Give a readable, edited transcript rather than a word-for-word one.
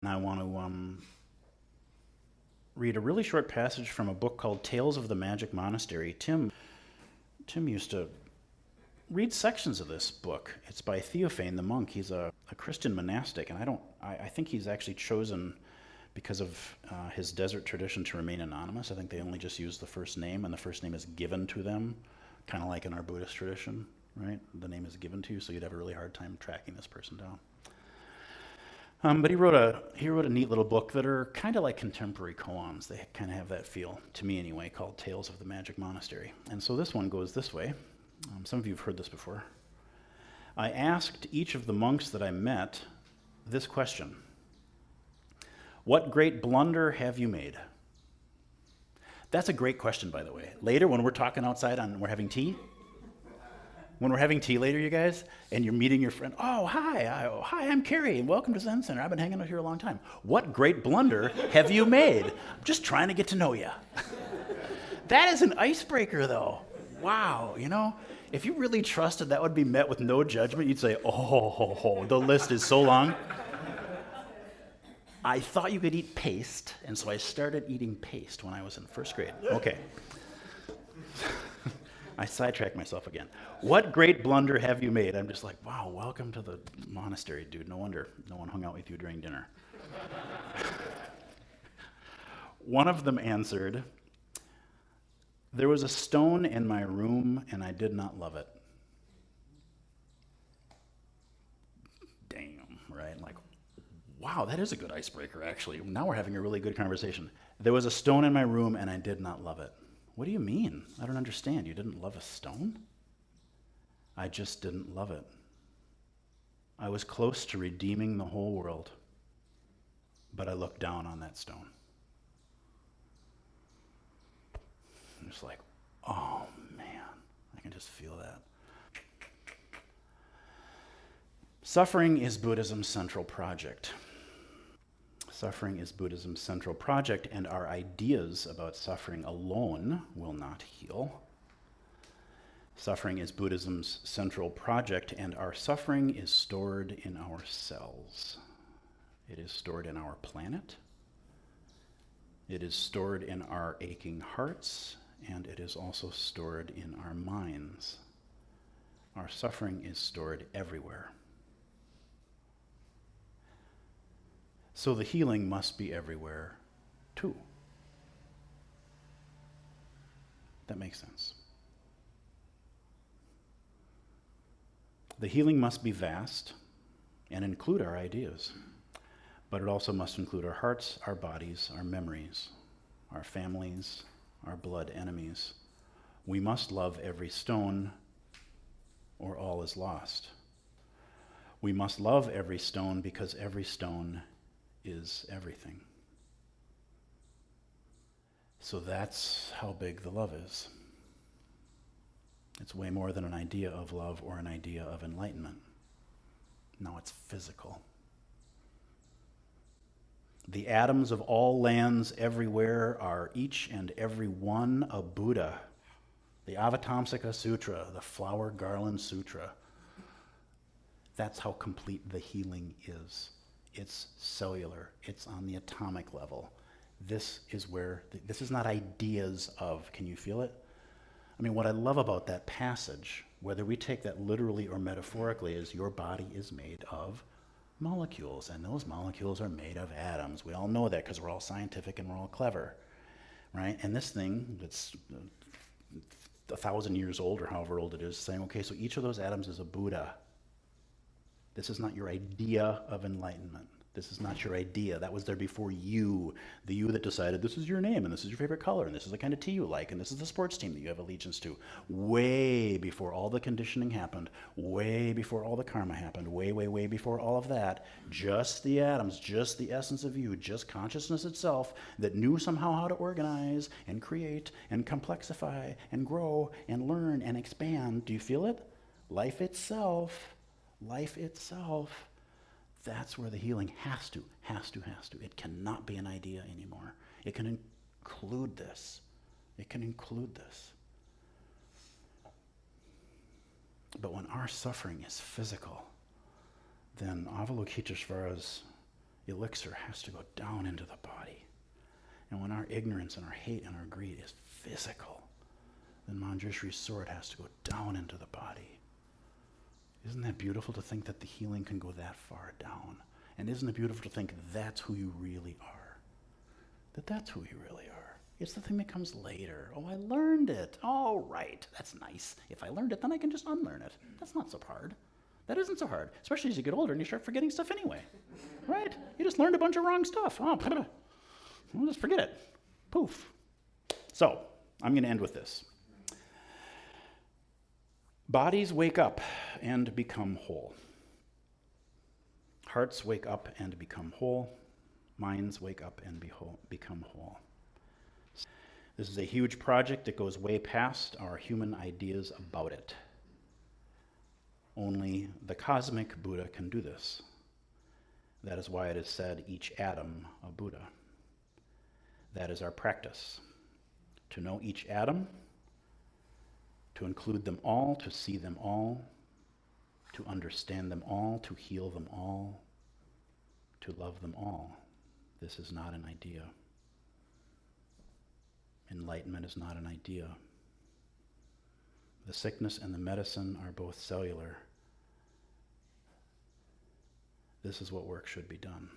And I want to read a really short passage from a book called Tales of the Magic Monastery. Tim used to read sections of this book. It's by Theofane, the monk. He's a Christian monastic, and I think he's actually chosen because of his desert tradition to remain anonymous. I think they only just use the first name, and the first name is given to them, kind of like in our Buddhist tradition, right? The name is given to you, so you'd have a really hard time tracking this person down. But he wrote a neat little book that are kind of like contemporary koans. They kind of have that feel, to me anyway, called Tales of the Magic Monastery. And so this one goes this way. Some of you have heard this before. I asked each of the monks that I met this question: what great blunder have you made? That's a great question, by the way. Later, when we're talking outside we're having tea later, you guys, and you're meeting your friend, oh, hi, I'm Carrie, and welcome to Zen Center. I've been hanging out here a long time. What great blunder have you made? I'm just trying to get to know you. That is an icebreaker, though. Wow, if you really trusted that would be met with no judgment, you'd say, oh, the list is so long. I thought you could eat paste, and so I started eating paste when I was in first grade. Okay. I sidetracked myself again. What great blunder have you made? I'm just like, wow, welcome to the monastery, dude. No wonder no one hung out with you during dinner. One of them answered, there was a stone in my room, and I did not love it. Damn, right? Like, wow, that is a good icebreaker, actually. Now we're having a really good conversation. There was a stone in my room, and I did not love it. What do you mean? I don't understand. You didn't love a stone? I just didn't love it. I was close to redeeming the whole world, but I looked down on that stone. I'm just like, oh man, I can just feel that. Suffering is Buddhism's central project. Suffering is Buddhism's central project, and our ideas about suffering alone will not heal. Suffering is Buddhism's central project, and our suffering is stored in our cells. It is stored in our planet. It is stored in our aching hearts, and it is also stored in our minds. Our suffering is stored everywhere. So the healing must be everywhere, too. That makes sense. The healing must be vast and include our ideas, but it also must include our hearts, our bodies, our memories, our families, our blood enemies. We must love every stone, or all is lost. We must love every stone because every stone is everything. So that's how big the love is. It's way more than an idea of love or an idea of enlightenment. No, it's physical. The atoms of all lands everywhere are each and every one a Buddha. The Avatamsaka Sutra, the Flower Garland Sutra. That's how complete the healing is. It's cellular. It's on the atomic level. This is not ideas of, can you feel it? I mean, what I love about that passage, whether we take that literally or metaphorically, is your body is made of molecules, and those molecules are made of atoms. We all know that because we're all scientific and we're all clever, right? And this thing that's 1,000 years old or however old it is, saying, okay, so each of those atoms is a Buddha. This is not your idea of enlightenment. This is not your idea. That was there before you, the you that decided this is your name, and this is your favorite color, and this is the kind of tea you like, and this is the sports team that you have allegiance to. Way before all the conditioning happened, way before all the karma happened, way, way, way before all of that, just the atoms, just the essence of you, just consciousness itself that knew somehow how to organize and create and complexify and grow and learn and expand. Do you feel it? Life itself. That's where the healing has to. It cannot be an idea anymore. It can include this. But when our suffering is physical, then Avalokiteshvara's elixir has to go down into the body. And when our ignorance and our hate and our greed is physical, then Manjushri's sword has to go down into the body. Isn't that beautiful to think that the healing can go that far down? And isn't it beautiful to think that's who you really are? That's who you really are. It's the thing that comes later. Oh, I learned it. Oh, right. That's nice. If I learned it, then I can just unlearn it. That's not so hard. That isn't so hard, especially as you get older and you start forgetting stuff anyway. Right? You just learned a bunch of wrong stuff. Oh, well, just forget it. Poof. So, I'm going to end with this. Bodies wake up and become whole. Hearts wake up and become whole. Minds wake up and become whole. This is a huge project that goes way past our human ideas about it. Only the cosmic Buddha can do this. That is why it is said, each atom a Buddha. That is our practice. To know each atom, to include them all, to see them all, to understand them all, to heal them all, to love them all. This is not an idea. Enlightenment is not an idea. The sickness and the medicine are both cellular. This is what work should be done.